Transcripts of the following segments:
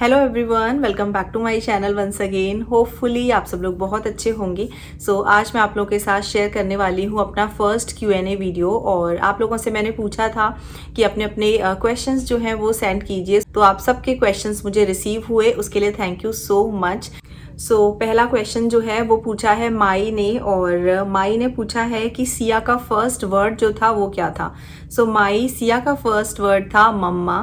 Hello everyone, welcome back to my channel once again. Hopefully आप सब लोग बहुत अच्छे होंगे। आज मैं आप लोगों के साथ शेयर करने वाली हूँ अपना फर्स्ट Q&A वीडियो। और आप लोगों से मैंने पूछा था कि अपने अपने क्वेश्चंस जो हैं वो सेंड कीजिए। तो आप सबके क्वेश्चंस मुझे रिसीव हुए, उसके लिए थैंक यू सो मच। पहला क्वेश्चन जो है वो पूछा है माई ने, और माई ने पूछा है कि सिया का फर्स्ट वर्ड जो था वो क्या था। माई, सिया का फर्स्ट वर्ड था मम्मा।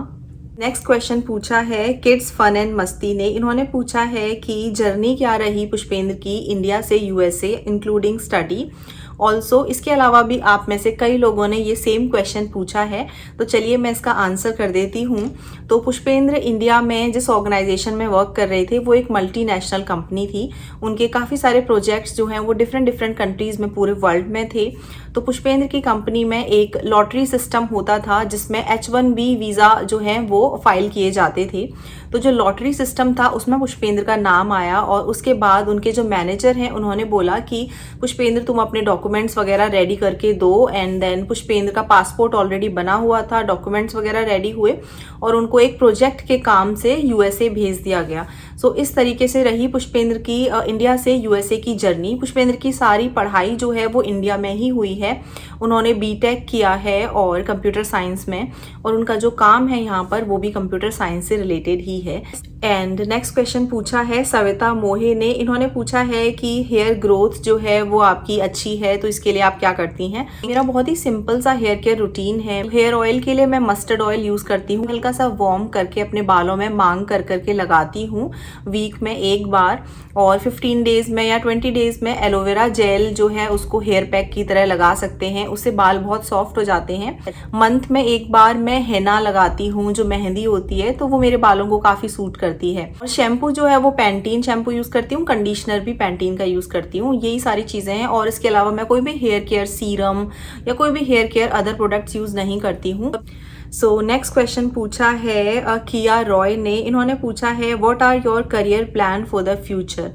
नेक्स्ट क्वेश्चन पूछा है किड्स फन एंड मस्ती ने। इन्होंने पूछा है कि जर्नी क्या रही पुष्पेंद्र की इंडिया से यूएसए इंक्लूडिंग स्टडी। ऑल्सो इसके अलावा भी आप में से कई लोगों ने ये सेम क्वेश्चन पूछा है, तो चलिए मैं इसका आंसर कर देती हूँ। तो पुष्पेंद्र इंडिया में जिस ऑर्गेनाइजेशन में वर्क कर रहे थे वो एक मल्टीनेशनल कंपनी थी। उनके काफ़ी सारे प्रोजेक्ट्स जो हैं वो डिफरेंट डिफरेंट कंट्रीज़ में पूरे वर्ल्ड में थे। तो पुष्पेंद्र की कंपनी में एक लॉटरी सिस्टम होता था जिसमें H1B वीज़ा जो है वो फाइल किए जाते थे। तो जो लॉटरी सिस्टम था उसमें पुष्पेंद्र का नाम आया, और उसके बाद उनके जो मैनेजर हैं उन्होंने बोला कि पुष्पेंद्र तुम अपने डॉक्यूमेंट्स वगैरह रेडी करके दो। एंड देन पुष्पेंद्र का पासपोर्ट ऑलरेडी बना हुआ था, डॉक्यूमेंट्स वगैरह रेडी हुए और उनको एक प्रोजेक्ट के काम से यूएसए भेज दिया गया। इस तरीके से रही पुष्पेंद्र की इंडिया से यूएसए की जर्नी। पुष्पेंद्र की सारी पढ़ाई जो है वो इंडिया में ही हुई है। उन्होंने बीटेक किया है और कंप्यूटर साइंस में, और उनका जो काम है यहाँ पर वो भी कंप्यूटर साइंस से रिलेटेड ही है। एंड नेक्स्ट क्वेश्चन पूछा है सविता मोहे ने। इन्होंने पूछा है कि हेयर ग्रोथ जो है वो आपकी अच्छी है, तो इसके लिए आप क्या करती हैं। मेरा बहुत ही सिंपल सा हेयर केयर रूटीन है। हेयर ऑयल के लिए मैं मस्टर्ड ऑयल यूज करती हूँ, हल्का सा वार्म करके अपने बालों में मांग कर करके लगाती हूँ वीक में एक बार। और 15 डेज में या 20 डेज में एलोवेरा जेल जो है उसको हेयर पैक की तरह लगा सकते हैं, उससे बाल बहुत सॉफ्ट हो जाते हैं। मंथ में एक बार मैं हेना लगाती हूँ, जो मेहंदी होती है, तो वो मेरे बालों को काफी सूट करती है। और शैम्पू जो है वो पैंटीन शैम्पू यूज करती हूँ, कंडीशनर भी पैंटीन का यूज करती हूँ। यही सारी चीजें हैं, और इसके अलावा मैं कोई भी हेयर केयर सीरम या कोई भी hair care other products use नहीं करती हूँ। नेक्स्ट क्वेश्चन पूछा है किया रॉय ने। इन्होंने पूछा है what are your career plan for the future.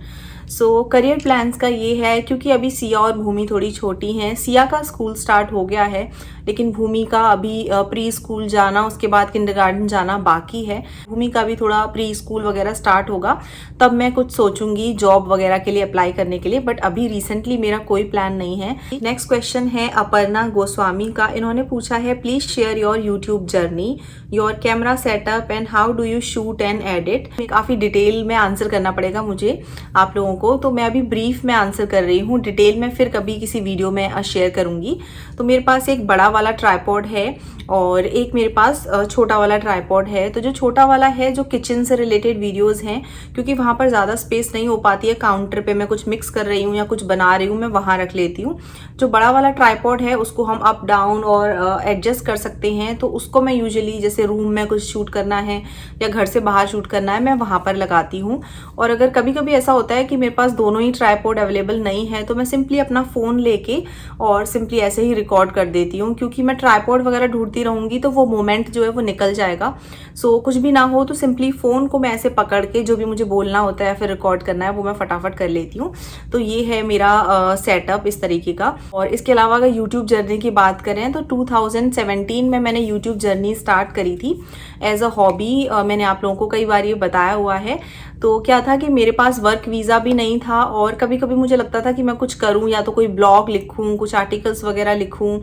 Career plans का ये है, क्योंकि अभी सिया और भूमि थोड़ी छोटी हैं। सिया का स्कूल स्टार्ट हो गया है, लेकिन भूमि का अभी प्री स्कूल जाना, उसके बाद किंडरगार्टन जाना बाकी है। भूमि का भी थोड़ा प्री स्कूल वगैरह स्टार्ट होगा, तब मैं कुछ सोचूंगी जॉब वगैरह के लिए अप्लाई करने के लिए, बट अभी रिसेंटली मेरा कोई प्लान नहीं है। नेक्स्ट क्वेश्चन है अपर्णा गोस्वामी का। इन्होंने पूछा है please share your YouTube journey, your camera setup and how do you shoot and edit. काफी डिटेल में आंसर करना पड़ेगा मुझे आप लोगों को, तो मैं अभी ब्रीफ में आंसर कर रही हूँ। डिटेल में फिर कभी किसी वीडियो में शेयर करूंगी। तो मेरे पास एक बड़ा वाला ट्राइपॉड है और एक मेरे पास छोटा वाला ट्राइपॉड है। तो जो छोटा वाला है जो किचन से रिलेटेड वीडियोस हैं, क्योंकि वहां पर ज़्यादा स्पेस नहीं हो पाती है, काउंटर पे मैं कुछ मिक्स कर रही हूँ या कुछ बना रही हूँ, मैं वहां रख लेती हूँ। जो बड़ा वाला ट्राइपॉड है उसको हम अप डाउन और एडजस्ट कर सकते हैं, तो उसको मैं यूजुअली जैसे रूम में कुछ शूट करना है या घर से बाहर शूट करना है, मैं वहां पर लगाती हूँ। और अगर कभी कभी ऐसा होता है कि मेरे पास दोनों ही ट्राइपॉड अवेलेबल नहीं है, तो मैं सिंपली अपना फ़ोन लेके और सिंपली ऐसे ही रिकॉर्ड कर देती हूँ, क्योंकि मैं ट्राइपॉड वगैरह ढूंढती रहूंगी तो वो मोमेंट जो है वो निकल जाएगा। कुछ भी ना हो तो सिंपली फ़ोन को मैं ऐसे पकड़ के जो भी मुझे बोलना होता है फिर रिकॉर्ड करना है वो मैं फटाफट कर लेती हूँ। तो ये है मेरा सेटअप इस तरीके का। और इसके अलावा अगर यूट्यूब जर्नी की बात करें तो 2017 में मैंने यूट्यूब जर्नी स्टार्ट करी थी एज अ हॉबी। मैंने आप लोगों को कई बार ये बताया हुआ है। तो क्या था कि मेरे पास वर्क वीज़ा भी नहीं था, और कभी कभी मुझे लगता था कि मैं कुछ करूं, या तो कोई ब्लॉग लिखूं, कुछ आर्टिकल्स वगैरह लिखूं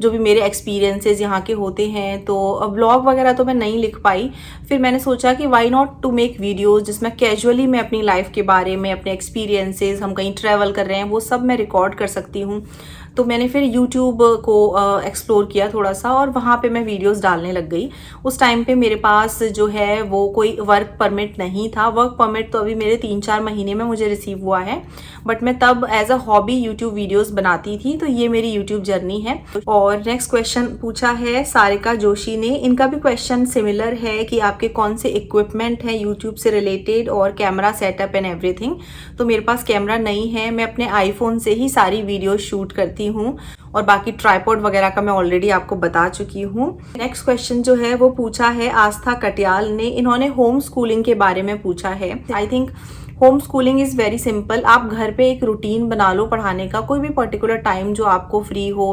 जो भी मेरे एक्सपीरियंसेस यहाँ के होते हैं। तो ब्लॉग वगैरह तो मैं नहीं लिख पाई। फिर मैंने सोचा कि why not to make videos जिसमें कैजुअली मैं अपनी लाइफ के बारे में, अपने एक्सपीरियंसेस, हम कहीं ट्रैवल कर रहे हैं, वो सब मैं रिकॉर्ड कर सकती हूँ। तो मैंने फिर YouTube को एक्सप्लोर किया थोड़ा सा, और वहाँ पे मैं वीडियोस डालने लग गई। उस टाइम पे मेरे पास जो है वो कोई वर्क परमिट नहीं था। वर्क परमिट तो अभी मेरे 3-4 महीने में मुझे रिसीव हुआ है, बट मैं तब as a hobby YouTube videos बनाती थी। तो ये मेरी YouTube जर्नी है। और नेक्स्ट क्वेश्चन पूछा है सारिका जोशी ने। इनका भी क्वेश्चन सिमिलर है कि आपके कौन से इक्विपमेंट हैं YouTube से रिलेटेड और कैमरा सेटअप एंड एवरीथिंग। तो मेरे पास कैमरा नहीं है, मैं अपने आईफोन से ही सारी वीडियो शूट करती हूँ, और बाकी ट्राइपॉड वगैरह का मैं ऑलरेडी आपको बता चुकी हूँ। नेक्स्ट क्वेश्चन जो है वो पूछा है आस्था कटियाल ने। इन्होंने होम स्कूलिंग के बारे में पूछा है। I think home schooling is very simple. आप घर पे एक रूटीन बना लो पढ़ाने का, कोई भी पर्टिकुलर टाइम जो आपको फ्री हो,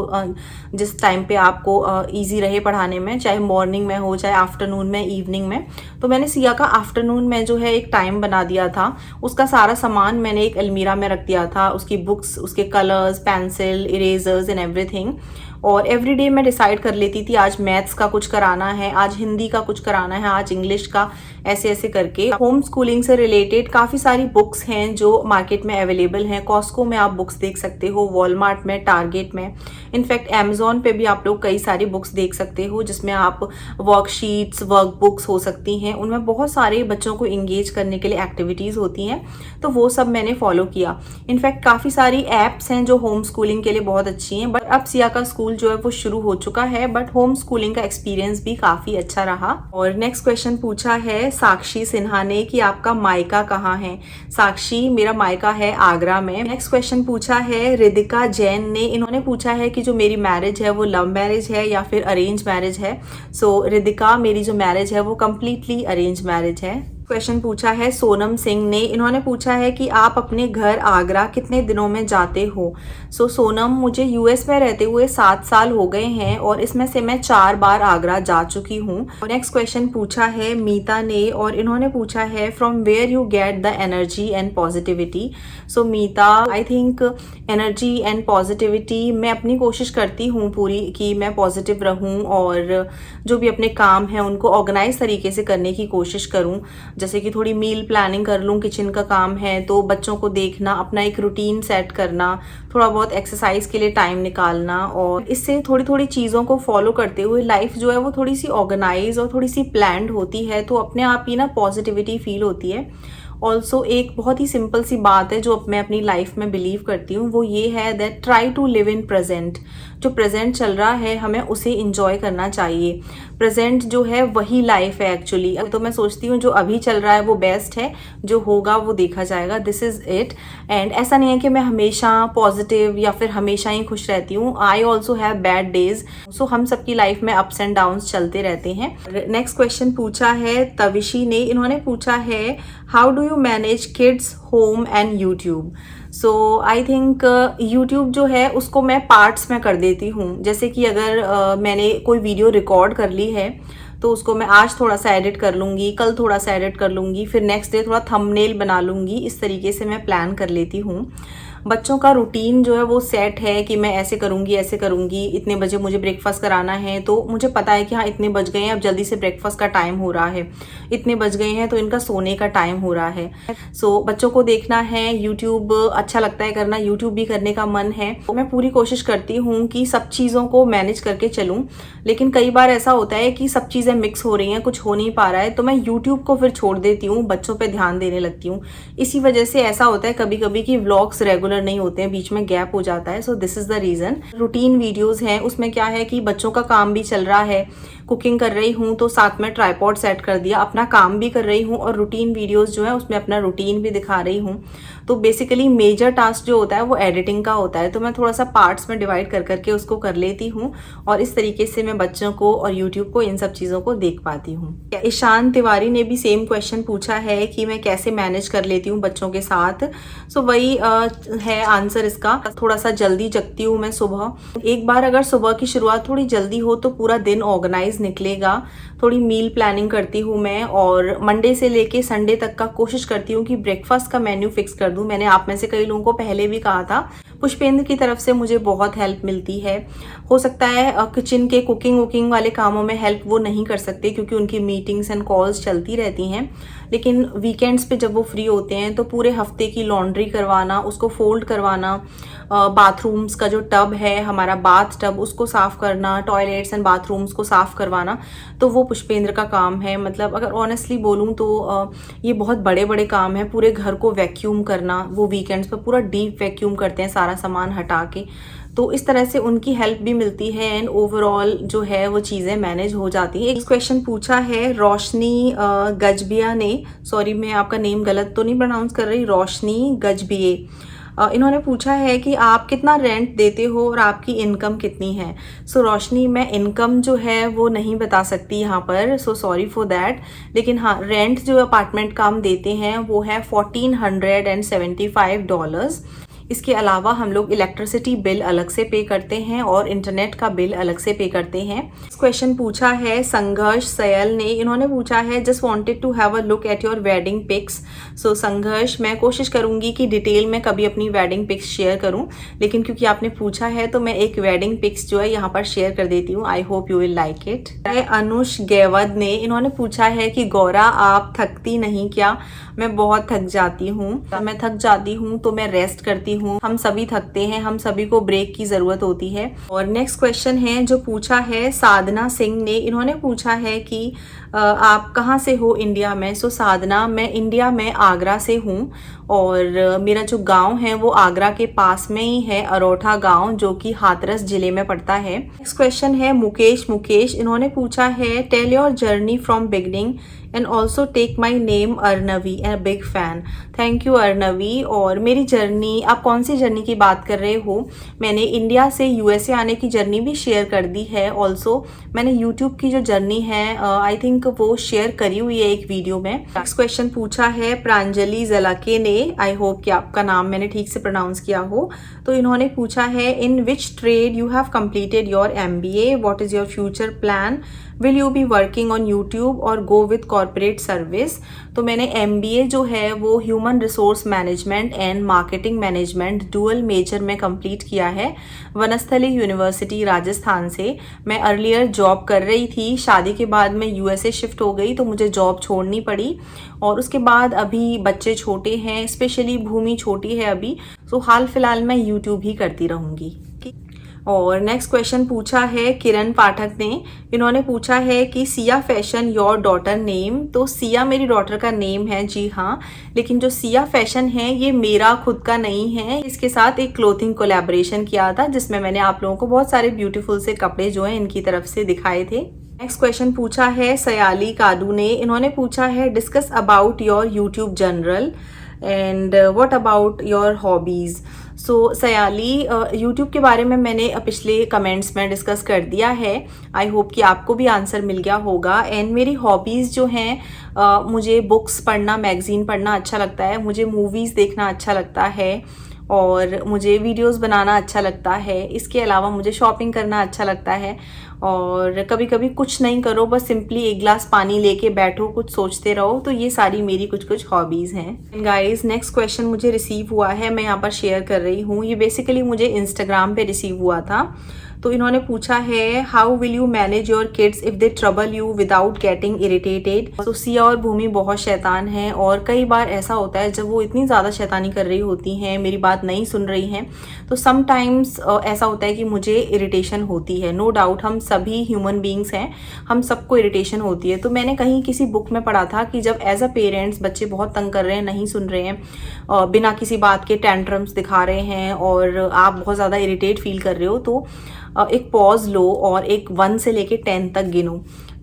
जिस टाइम पे आपको इजी रहे पढ़ाने में, चाहे मॉर्निंग में हो, चाहे आफ्टरनून में, इवनिंग में। तो मैंने सिया का आफ्टरनून में जो है एक टाइम बना दिया था। उसका सारा सामान मैंने एक अलमीरा में रख दिया था, उसकी बुक्स, उसके colours, pencil, erasers and everything. और एवरी डे मैं डिसाइड कर लेती थी आज मैथ्स का कुछ कराना है, आज हिंदी का कुछ कराना है, आज इंग्लिश का, ऐसे ऐसे करके। होम स्कूलिंग से रिलेटेड काफ़ी सारी बुक्स हैं जो मार्केट में अवेलेबल हैं। कॉस्को में आप बुक्स देख सकते हो, वॉलमार्ट में, टारगेट में, इनफैक्ट अमेजोन पे भी आप लोग कई सारी बुक्स देख सकते हो जिसमें आप वर्कशीट्स, वर्क बुक्स हो सकती हैं। उनमें बहुत सारे बच्चों को इंगेज करने के लिए एक्टिविटीज़ होती हैं, तो वो सब मैंने फॉलो किया। इनफैक्ट काफ़ी सारी ऐप्स हैं जो होम स्कूलिंग के लिए बहुत अच्छी हैं। बट अब सिया का स्कूल जो है वो शुरू हो चुका है, बट होम स्कूलिंग का एक्सपीरियंस भी काफ़ी अच्छा रहा। और नेक्स्ट क्वेश्चन पूछा है साक्षी सिन्हा ने कि आपका मायका कहाँ है। साक्षी, मेरा मायका है आगरा में। नेक्स्ट क्वेश्चन पूछा है रिदिका जैन ने। इन्होंने पूछा है कि जो मेरी मैरिज है वो लव मैरिज है या फिर अरेंज मैरिज है। सो रिदिका, मेरी जो मैरिज है वो कम्प्लीटली अरेंज मैरिज है। क्वेश्चन पूछा है सोनम सिंह ने। इन्होंने पूछा है कि आप अपने घर आगरा कितने दिनों में जाते हो। सो सोनम, मुझे यूएस में रहते हुए 7 साल हो गए हैं और इसमें से मैं 4 बार आगरा जा चुकी हूँ। नेक्स्ट क्वेश्चन पूछा है मीता ने और इन्होंने पूछा है from where you get the energy and positivity. So Meeta, I think energy and positivity मैं अपनी कोशिश करती हूँ पूरी कि मैं पॉजिटिव रहूँ और जो भी अपने काम हैं उनको ऑर्गेनाइज तरीके से करने की कोशिश करूँ। जैसे कि थोड़ी मील प्लानिंग कर लूँ, किचन का काम है तो बच्चों को देखना, अपना एक रूटीन सेट करना, थोड़ा बहुत एक्सरसाइज के लिए टाइम निकालना, और इससे थोड़ी थोड़ी चीज़ों को फॉलो करते हुए लाइफ जो है वो थोड़ी सी ऑर्गेनाइज और थोड़ी सी प्लान्ड होती है, तो अपने आप ही ना पॉजिटिविटी फील होती है। ऑल्सो एक बहुत ही सिंपल सी बात है जो मैं अपनी लाइफ में बिलीव करती हूँ, वो ये है that try to live in present. जो प्रेजेंट चल रहा है हमें उसे इंजॉय करना चाहिए। प्रेजेंट जो है वही लाइफ है एक्चुअली। तो मैं सोचती हूँ जो अभी चल रहा है वो बेस्ट है, जो होगा वो देखा जाएगा, दिस इज़ इट। एंड ऐसा नहीं है कि मैं हमेशा पॉजिटिव या फिर हमेशा ही खुश रहती हूँ। I also have bad days. So हम सबकी लाइफ में अप्स एंड डाउन्स चलते रहते हैं। नेक्स्ट क्वेश्चन पूछा है तविशी ने। इन्होंने पूछा है how do you manage kids, home and YouTube. So I think YouTube जो है उसको मैं पार्ट्स में कर देती हूँ। जैसे कि अगर मैंने कोई वीडियो रिकॉर्ड कर ली है तो उसको मैं आज थोड़ा सा एडिट कर लूँगी, कल थोड़ा सा एडिट कर लूँगी, फिर नेक्स्ट डे थोड़ा थंबनेल बना लूँगी। इस तरीके से मैं प्लान कर लेती हूँ। बच्चों का रूटीन जो है वो सेट है कि मैं ऐसे करूँगी, ऐसे करूँगी, इतने बजे मुझे ब्रेकफास्ट कराना है, तो मुझे पता है कि हाँ इतने बज गए हैं, अब जल्दी से ब्रेकफास्ट का टाइम हो रहा है, इतने बज गए हैं तो इनका सोने का टाइम हो रहा है। सो बच्चों को देखना है, यूट्यूब अच्छा लगता है करना, यूट्यूब भी करने का मन है। तो मैं पूरी कोशिश करती हूँ कि सब चीज़ों को मैनेज करके चलूँ, लेकिन कई बार ऐसा होता है कि सब चीज़ें मिक्स हो रही हैं, कुछ हो नहीं पा रहा है, तो मैं यूट्यूब को फिर छोड़ देती हूँ, बच्चों पर ध्यान देने लगती हूँ। इसी वजह से ऐसा होता है कभी कभी कि व्लॉग्स रेगुलर नहीं होते हैं, बीच में गैप हो जाता है। So this is the reason. Routine videos हैं, उसमें क्या है कि बच्चों का काम भी चल रहा है, कुकिंग कर रही हूँ तो साथ में ट्राइपॉड सेट कर दिया, अपना काम भी कर रही हूँ और रूटीन वीडियोस जो है उसमें अपना रूटीन भी दिखा रही हूँ। तो बेसिकली मेजर टास्क जो होता है वो एडिटिंग का होता है, तो मैं थोड़ा सा पार्ट्स में डिवाइड कर करके उसको कर लेती हूँ और इस तरीके से मैं बच्चों को और यूट्यूब को, इन सब चीज़ों को देख पाती हूँ। ईशान तिवारी ने भी सेम क्वेश्चन पूछा है कि मैं कैसे मैनेज कर लेती हूँ बच्चों के साथ। सो वही है आंसर इसका। थोड़ा सा जल्दी जगती हूँ मैं सुबह। एक बार अगर सुबह की शुरुआत थोड़ी जल्दी हो तो पूरा दिन ऑर्गेनाइज निकलेगा। थोड़ी मील प्लानिंग करती हूँ मैं और मंडे से लेके संडे तक का कोशिश करती हूँ कि ब्रेकफास्ट का मेन्यू फिक्स कर दूँ। मैंने आप में से कई लोगों को पहले भी कहा था, पुष्पेंद्र की तरफ से मुझे बहुत हेल्प मिलती है। हो सकता है किचन के कुकिंग वुकिंग वाले कामों में हेल्प वो नहीं कर सकते क्योंकि उनकी मीटिंग्स एंड कॉल्स चलती रहती हैं, लेकिन वीकेंड्स पे जब वो फ्री होते हैं तो पूरे हफ्ते की लॉन्ड्री करवाना, उसको फोल्ड करवाना, बाथरूम्स का जो टब है हमारा बाथ टब उसको साफ़ करना, टॉयलेट्स एंड बाथरूम्स को साफ़ करवाना, तो वो पुष्पेंद्र का काम है। मतलब अगर ऑनेस्टली बोलूँ तो ये बहुत बड़े बड़े काम है। पूरे घर को वैक्यूम करना, वो वीकेंड्स पर पूरा डीप वैक्यूम करते हैं सारा सामान हटा के, तो इस तरह से उनकी हेल्प भी मिलती है एंड ओवरऑल जो है वो चीज़ें मैनेज हो जाती हैं। एक क्वेश्चन पूछा है रोशनी गजबिया ने, सॉरी मैं आपका नेम गलत तो नहीं प्रोनाउंस कर रही, रोशनी गजबिये। इन्होंने पूछा है कि आप कितना रेंट देते हो और आपकी इनकम कितनी है। सो रोशनी, मैं इनकम जो है वो नहीं बता सकती यहाँ पर, सो सॉरी फॉर दैट। लेकिन हाँ, रेंट जो अपार्टमेंट का हम देते हैं वो है $1475। इसके अलावा हम लोग इलेक्ट्रिसिटी बिल अलग से पे करते हैं और इंटरनेट का बिल अलग से पे करते हैं। इस क्वेश्चन पूछा है संघर्ष सयल ने। इन्होंने पूछा है just wanted to have a look at your wedding pics. So Sangharsh, मैं कोशिश करूंगी कि डिटेल में कभी अपनी वेडिंग पिक्स शेयर करूं, लेकिन क्योंकि आपने पूछा है तो मैं एक वेडिंग पिक्स जो है यहाँ पर शेयर कर देती हूँ। I hope you will like it. Anush गेवद ने, इन्होंने पूछा है कि गौरा आप थकती नहीं क्या? मैं बहुत थक जाती हूँ। मैं थक जाती हूँ तो मैं रेस्ट करती हूँ। हम सभी थकते हैं, हम सभी को ब्रेक की जरूरत होती है। और नेक्स्ट क्वेश्चन है जो पूछा है साधना सिंह ने। इन्होंने पूछा है कि आप कहाँ से हो इंडिया में? सो साधना, मैं इंडिया में आगरा से हूँ और मेरा जो गांव है वो आगरा के पास में ही है, अरोठा गांव, जो कि हाथरस जिले में पड़ता है। नेक्स्ट क्वेश्चन है मुकेश। इन्होंने पूछा है tell your journey from beginning and also take my name Arnavi, a big fan. Thank you Arnavi. और मेरी जर्नी, आप कौन सी जर्नी की बात कर रहे हो? मैंने इंडिया से यूएसए आने की जर्नी भी शेयर कर दी है। ऑल्सो मैंने यूट्यूब की जो जर्नी है आई थिंक वो शेयर करी हुई है एक वीडियो में। नेक्स्ट क्वेश्चन पूछा है प्रांजलि जलाके ने। आई होप कि आपका नाम मैंने ठीक से प्रोनाउंस किया हो। तो इन्होंने पूछा है in which trade you have completed your MBA, what is your future plan, will you be working on YouTube और गो विद कॉर्पोरेट सर्विस? तो मैंने MBA जो है वो human resource management and marketing management dual major में complete किया है Banasthali university Rajasthan से। मैं अर्लियर जॉब कर रही थी, शादी के बाद मैं USA शिफ्ट हो गई तो मुझे जॉब छोड़नी पड़ी। और उसके बाद अभी बच्चे छोटे हैं, स्पेशली भूमि छोटी है अभी, तो हाल फिलहाल मैं यूट्यूब ही करती रहूँगी। और नेक्स्ट क्वेश्चन पूछा है किरण पाठक ने। इन्होंने पूछा है कि Siya fashion your daughter name? तो सिया मेरी डॉटर का नेम है, जी हाँ, लेकिन जो सिया फैशन है ये मेरा खुद का नहीं है। इसके साथ एक क्लोथिंग कोलैबोरेशन किया था जिसमें मैंने आप लोगों को बहुत सारे ब्यूटीफुल से कपड़े जो हैं इनकी तरफ से दिखाए थे। नेक्स्ट क्वेश्चन पूछा है सयाली कादू ने। इन्होंने पूछा है discuss about your YouTube general and what about your hobbies? So Sayali, YouTube के बारे में मैंने पिछले कमेंट्स में डिस्कस कर दिया है। आई होप कि आपको भी आंसर मिल गया होगा। एंड मेरी हॉबीज़ जो हैं, मुझे बुक्स पढ़ना, मैगज़ीन पढ़ना अच्छा लगता है, मुझे मूवीज़ देखना अच्छा लगता है और मुझे वीडियोस बनाना अच्छा लगता है। इसके अलावा मुझे शॉपिंग करना अच्छा लगता है और कभी कभी कुछ नहीं करो, बस सिंपली एक ग्लास पानी लेके बैठो, कुछ सोचते रहो। तो ये सारी मेरी कुछ कुछ हॉबीज़ हैं। गाइस, नेक्स्ट क्वेश्चन मुझे रिसीव हुआ है, मैं यहाँ पर शेयर कर रही हूँ। ये बेसिकली मुझे इंस्टाग्राम पे रिसीव हुआ था। तो इन्होंने पूछा है how will you manage your kids if they trouble you without getting irritated? तो सिया और भूमि बहुत शैतान हैं और कई बार ऐसा होता है जब वो इतनी ज़्यादा शैतानी कर रही होती हैं, मेरी बात नहीं सुन रही हैं, तो समटाइम्स ऐसा होता है कि मुझे इरिटेशन होती है। नो डाउट, हम सभी ह्यूमन बींग्स हैं, हम सबको इरिटेशन होती है। तो मैंने कहीं किसी बुक में पढ़ा था कि जब एज अ पेरेंट्स बच्चे बहुत तंग कर रहे हैं, नहीं सुन रहे हैं, बिना किसी बात के टेंट्रम्स दिखा रहे हैं और आप बहुत ज़्यादा इरिटेट फील कर रहे हो, तो एक पॉज लो और एक 1 से लेके 10 तक गिनो।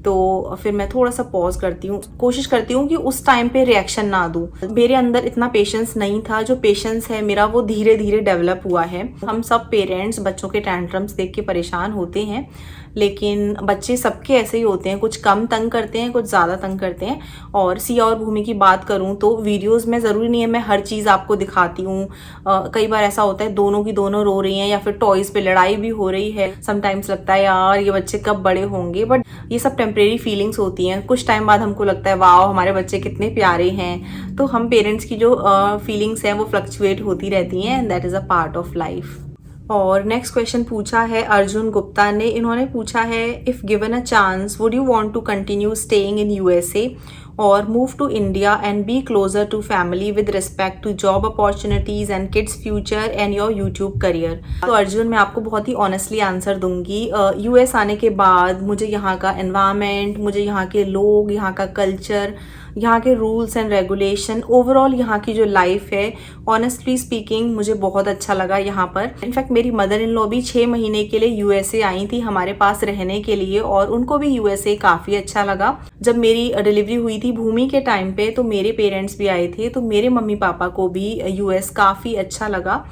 तो फिर मैं थोड़ा सा पॉज करती हूँ, कोशिश करती हूँ कि उस टाइम पे रिएक्शन ना दूँ। मेरे अंदर इतना पेशेंस नहीं था, जो पेशेंस है मेरा वो धीरे धीरे डेवलप हुआ है। हम सब पेरेंट्स बच्चों के टेंट्रम्स देख के परेशान होते हैं, लेकिन बच्चे सबके ऐसे ही होते हैं, कुछ कम तंग करते हैं, कुछ ज़्यादा तंग करते हैं। और सिया और भूमि की बात करूँ तो वीडियोस में ज़रूरी नहीं है मैं हर चीज़ आपको दिखाती हूँ। कई बार ऐसा होता है दोनों की दोनों रो रही हैं या फिर टॉयज़ पे लड़ाई भी हो रही है। समटाइम्स लगता है यार ये बच्चे कब बड़े होंगे, बट ये सब टेम्परेरी फीलिंग्स होती हैं। कुछ टाइम बाद हमको लगता है वाह हमारे बच्चे कितने प्यारे हैं। तो हम पेरेंट्स की जो फीलिंग्स हैं वो फ्लक्चुएट होती रहती हैं, and that is a part of life. और नेक्स्ट क्वेश्चन पूछा है अर्जुन गुप्ता ने। इन्होंने पूछा है if given a chance would you want to continue staying in USA और move to India and be closer to family with respect to job opportunities and kids future and your YouTube career? तो अर्जुन, मैं आपको बहुत ही honestly answer दूंगी। US आने के बाद मुझे यहाँ का एनवायरनमेंट, मुझे यहाँ के लोग, यहाँ का कल्चर यहाँ के रूल्स एंड रेगुलेशन, ओवरऑल यहाँ की जो लाइफ है, ऑनेस्टली स्पीकिंग मुझे बहुत अच्छा लगा यहाँ पर। इनफैक्ट मेरी मदर इन लॉ भी 6 महीने के लिए यूएसए आई थी हमारे पास रहने के लिए, और उनको भी यूएसए काफ़ी अच्छा लगा। जब मेरी डिलीवरी हुई थी भूमि के टाइम पे तो मेरे पेरेंट्स भी आए थे, तो मेरे मम्मी पापा को भी यूएस काफ़ी अच्छा लगा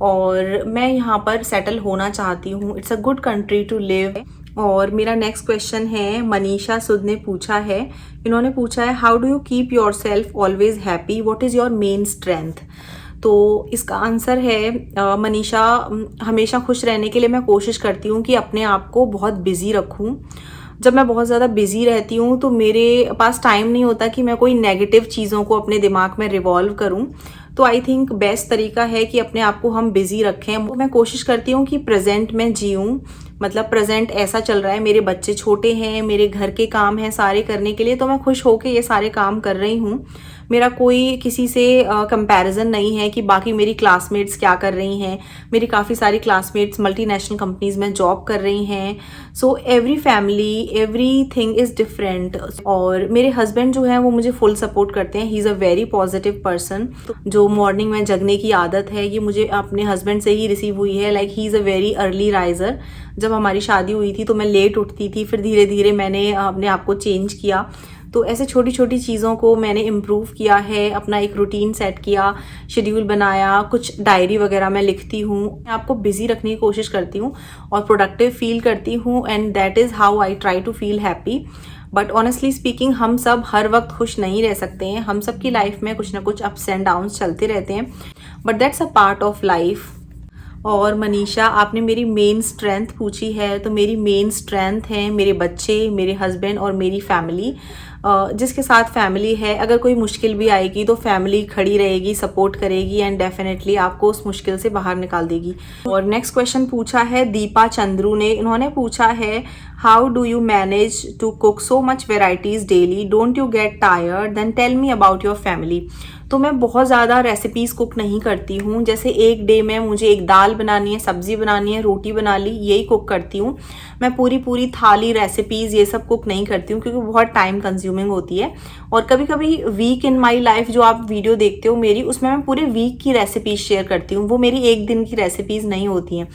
और मैं यहाँ पर सेटल होना चाहती हूँ। It's a good country to live. और मेरा नेक्स्ट क्वेश्चन है, मनीषा सुद ने पूछा है, इन्होंने पूछा है how do you keep your self always happy, what is your main strength. तो इसका आंसर है मनीषा, हमेशा खुश रहने के लिए मैं कोशिश करती हूँ कि अपने आप को बहुत बिजी रखूँ। जब मैं बहुत ज़्यादा बिजी रहती हूँ तो मेरे पास टाइम नहीं होता कि मैं कोई नेगेटिव चीज़ों को अपने दिमाग में रिवॉल्व करूँ। तो आई थिंक बेस्ट तरीका है कि अपने आप को हम बिजी रखें। मैं कोशिश करती हूँ कि प्रेजेंट में जीऊँ, मतलब प्रेजेंट ऐसा चल रहा है, मेरे बच्चे छोटे हैं, मेरे घर के काम हैं सारे करने के लिए, तो मैं खुश होकर ये सारे काम कर रही हूँ। मेरा कोई किसी से कंपैरिजन नहीं है कि बाकी मेरी क्लासमेट्स क्या कर रही हैं। मेरी काफ़ी सारी क्लासमेट्स मल्टीनेशनल कंपनीज में जॉब कर रही हैं। So every family, every thing is different. और मेरे हस्बैंड जो हैं वो मुझे फुल सपोर्ट करते हैं। He is a very positive person. जो मॉर्निंग में जगने की आदत है ये मुझे अपने हस्बैंड से ही रिसीव हुई है। Like he is a very early riser. जब हमारी शादी हुई थी तो मैं लेट उठती थी, फिर धीरे धीरे मैंने अपने आप को चेंज किया। तो ऐसे छोटी छोटी चीज़ों को मैंने इम्प्रूव किया है, अपना एक रूटीन सेट किया, शेड्यूल बनाया, कुछ डायरी वगैरह मैं लिखती हूँ, आपको बिजी रखने की कोशिश करती हूँ और प्रोडक्टिव फील करती हूँ, and that is how I try to feel happy. But honestly speaking हम सब हर वक्त खुश नहीं रह सकते हैं। हम सब की लाइफ में कुछ ना कुछ अप्स एंड डाउन्स चलते रहते हैं, but that's a part of life. और मनीषा, आपने मेरी मेन स्ट्रेंथ पूछी है, तो मेरी मेन स्ट्रेंथ है मेरे बच्चे, मेरे हस्बैंड और मेरी फैमिली। जिसके साथ फैमिली है, अगर कोई मुश्किल भी आएगी तो फैमिली खड़ी रहेगी, सपोर्ट करेगी एंड डेफिनेटली आपको उस मुश्किल से बाहर निकाल देगी। और नेक्स्ट क्वेश्चन पूछा है दीपा चंद्रू ने। इन्होंने पूछा है how do you manage to cook so much varieties daily, don't you get tired, then tell me about your family. तो मैं बहुत ज़्यादा रेसिपीज़ कुक नहीं करती हूँ। जैसे एक डे में मुझे एक दाल बनानी है, सब्जी बनानी है, रोटी बना ली, यही कुक करती हूँ। मैं पूरी थाली, रेसिपीज़ ये सब कुक नहीं करती हूँ क्योंकि बहुत टाइम कंज्यूमिंग होती है। और कभी कभी वीक इन माई लाइफ जो आप वीडियो देखते हो मेरी, उसमें मैं पूरे वीक की रेसिपीज शेयर करती हूँ। वो मेरी एक दिन की रेसिपीज़ नहीं होती हैं।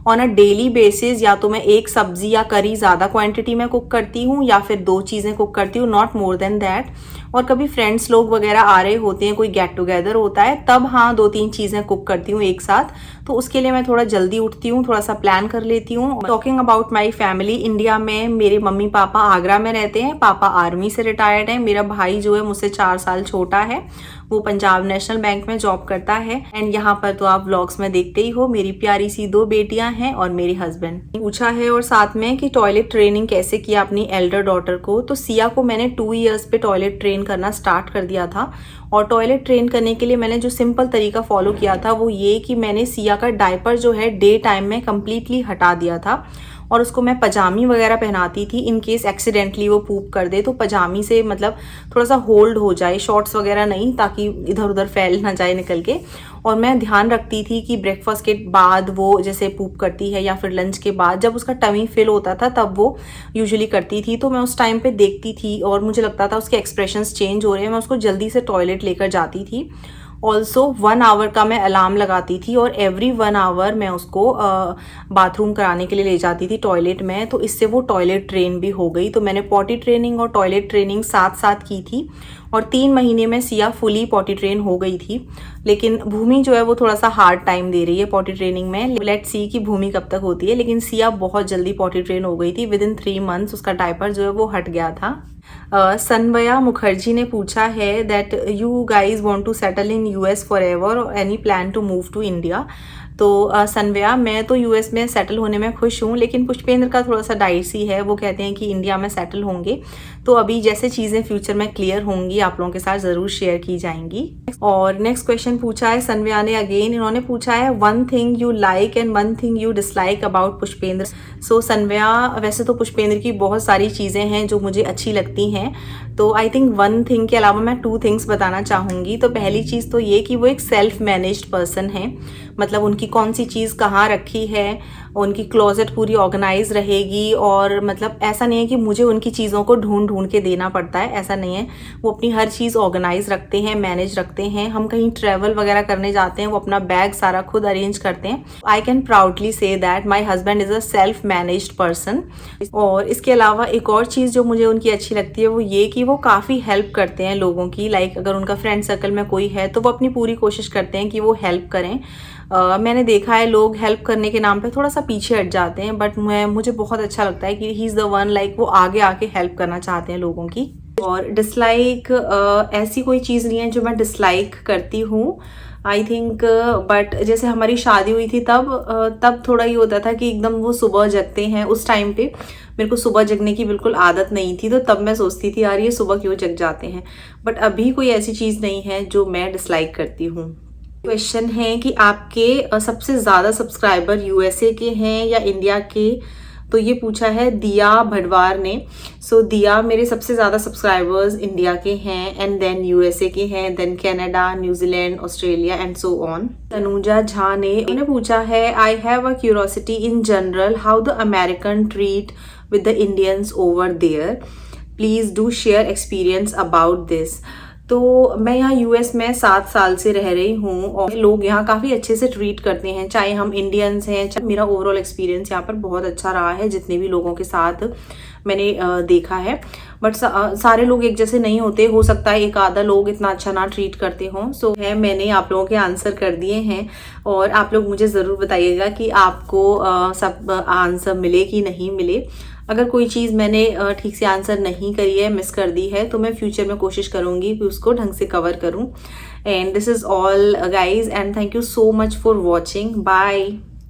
ऑन अ डेली बेसिस या तो मैं एक सब्जी या करी ज़्यादा क्वांटिटी में कुक करती हूँ या फिर 2 चीज़ें कुक करती हूँ, नॉट मोर देन दैट। और कभी फ्रेंड्स लोग वगैरह आ रहे होते हैं, कोई गेट टुगेदर होता है, तब हाँ 2-3 चीज़ें कुक करती हूँ एक साथ। तो उसके लिए मैं थोड़ा जल्दी उठती हूँ, थोड़ा सा प्लान कर लेती हूँ। Talking about my family, India में मेरे मम्मी पापा आगरा में रहते हैं। पापा आर्मी से रिटायर्ड हैं। मेरा भाई जो है मुझसे 4 साल छोटा है, वो पंजाब नेशनल बैंक में जॉब करता है। एंड यहाँ पर तो आप व्लॉग्स में देखते ही हो, मेरी प्यारी सी 2 बेटियां हैं और मेरे हस्बैंड। पूछा है और साथ में कि टॉयलेट ट्रेनिंग कैसे किया अपनी एल्डर डॉटर को। तो सिया को मैंने 2 इयर्स पे टॉयलेट ट्रेन करना स्टार्ट कर दिया था। और टॉयलेट ट्रेन करने के लिए मैंने जो सिंपल तरीका फॉलो किया था वो ये कि मैंने सिया का डायपर जो है डे टाइम में कम्प्लीटली हटा दिया था और उसको मैं पजामी वगैरह पहनाती थी। इन केस एक्सीडेंटली वो पूप कर दे तो पजामी से मतलब थोड़ा सा होल्ड हो जाए, शॉर्ट्स वगैरह नहीं, ताकि इधर उधर फैल ना जाए निकल के। और मैं ध्यान रखती थी कि ब्रेकफास्ट के बाद वो जैसे पूप करती है या फिर लंच के बाद जब उसका टमी फिल होता था तब वो यूजुअली करती थी। तो मैं उस टाइम पे देखती थी और मुझे लगता था उसके एक्सप्रेशंस चेंज हो रहे हैं, मैं उसको जल्दी से टॉयलेट लेकर जाती थी। ऑल्सो 1 आवर का मैं अलार्म लगाती थी और एवरी 1 आवर मैं उसको बाथरूम कराने के लिए ले जाती थी टॉयलेट में। तो इससे वो टॉयलेट ट्रेन भी हो गई। तो मैंने पॉटी ट्रेनिंग और टॉयलेट ट्रेनिंग साथ साथ की थी और 3 महीने में सिया फुली पॉटी ट्रेन हो गई थी। लेकिन भूमि जो है वो थोड़ा सा हार्ड टाइम दे रही है पॉटी ट्रेनिंग में। लेट्स सी कि भूमि कब तक होती है। लेकिन सिया बहुत जल्दी पॉटी ट्रेन हो गई थी। विदिन 3 मंथ्स उसका डायपर जो है वो हट गया था। सनवया मुखर्जी ने पूछा है that you guys want to settle in US forever और any plan to move to India. तो सनवया, मैं तो यूएस में सेटल होने में खुश हूँ, लेकिन पुष्पेंद्र का थोड़ा सा डाइसी है। वो कहते हैं कि इंडिया में सेटल होंगे। तो अभी जैसे चीज़ें फ्यूचर में क्लियर होंगी आप लोगों के साथ ज़रूर शेयर की जाएंगी। और नेक्स्ट क्वेश्चन पूछा है सनवया ने अगेन। इन्होंने पूछा है 1 thing you like and 1 thing you dislike about Pushpendra. So Sanvaya, वैसे तो पुष्पेंद्र की बहुत सारी चीज़ें हैं जो मुझे अच्छी लगती हैं। तो आई थिंक 1 थिंग के अलावा मैं 2 थिंग्स बताना चाहूँगी। तो पहली चीज़ तो ये कि वो एक सेल्फ मैनेज्ड पर्सन है। मतलब उनकी कौन सी चीज़ कहाँ रखी है, उनकी क्लोजेट पूरी ऑर्गेनाइज रहेगी, और मतलब ऐसा नहीं है कि मुझे उनकी चीज़ों को ढूंढ ढूंढ के देना पड़ता है, ऐसा नहीं है। वो अपनी हर चीज़ ऑर्गेनाइज रखते हैं, मैनेज रखते हैं। हम कहीं ट्रैवल वगैरह करने जाते हैं, वो अपना बैग सारा खुद अरेंज करते हैं। I can proudly say that my husband is a self managed person. और इसके अलावा एक और चीज़ जो मुझे उनकी अच्छी लगती है वो ये कि वो काफ़ी हेल्प करते हैं लोगों की। लाइक अगर उनका फ्रेंड सर्कल में कोई है तो वो अपनी पूरी कोशिश करते हैं कि वो हेल्प करें। मैंने देखा है लोग हेल्प करने के नाम पे थोड़ा सा पीछे हट जाते हैं, बट मुझे बहुत अच्छा लगता है कि he is the one, like वो आगे आके हेल्प करना चाहते हैं लोगों की। और डिसलाइक ऐसी कोई चीज़ नहीं है जो मैं डिसलाइक करती हूँ, आई थिंक। बट जैसे हमारी शादी हुई थी तब थोड़ा ये होता था कि एकदम वो सुबह जगते हैं। उस टाइम पे मेरे को सुबह जगने की बिल्कुल आदत नहीं थी, तो तब मैं सोचती थी यार ये सुबह क्यों जग जाते हैं। बट अभी कोई ऐसी चीज़ नहीं है जो मैं डिसलाइक करती हूँ। क्वेश्चन है कि आपके सबसे ज़्यादा सब्सक्राइबर यूएसए के हैं या इंडिया के? तो ये पूछा है दिया भडवार ने। सो दिया, मेरे सबसे ज़्यादा सब्सक्राइबर्स इंडिया के हैं, एंड देन यूएसए के हैं, then Canada, New Zealand, Australia and so on. Tanuja Jha ने उन्हें पूछा है I have a curiosity in general how the American treat with the Indians over there, please do share experience about this. तो मैं यहाँ US में 7 साल से रह रही हूँ और लोग यहाँ काफ़ी अच्छे से ट्रीट करते हैं, चाहे हम इंडियंस हैं। चाहे मेरा ओवरऑल एक्सपीरियंस यहाँ पर बहुत अच्छा रहा है जितने भी लोगों के साथ मैंने देखा है। बट सारे लोग एक जैसे नहीं होते, हो सकता है एक आधा लोग इतना अच्छा ना ट्रीट करते हों। सो है, मैंने आप लोगों के आंसर कर दिए हैं, और आप लोग मुझे ज़रूर बताइएगा कि आपको सब आंसर मिले कि नहीं मिले। अगर कोई चीज़ मैंने ठीक से आंसर नहीं करी है, मिस कर दी है, तो मैं फ्यूचर में कोशिश करूँगी कि उसको ढंग से कवर करूँ। And this is all guys, and thank you so much for watching. Bye.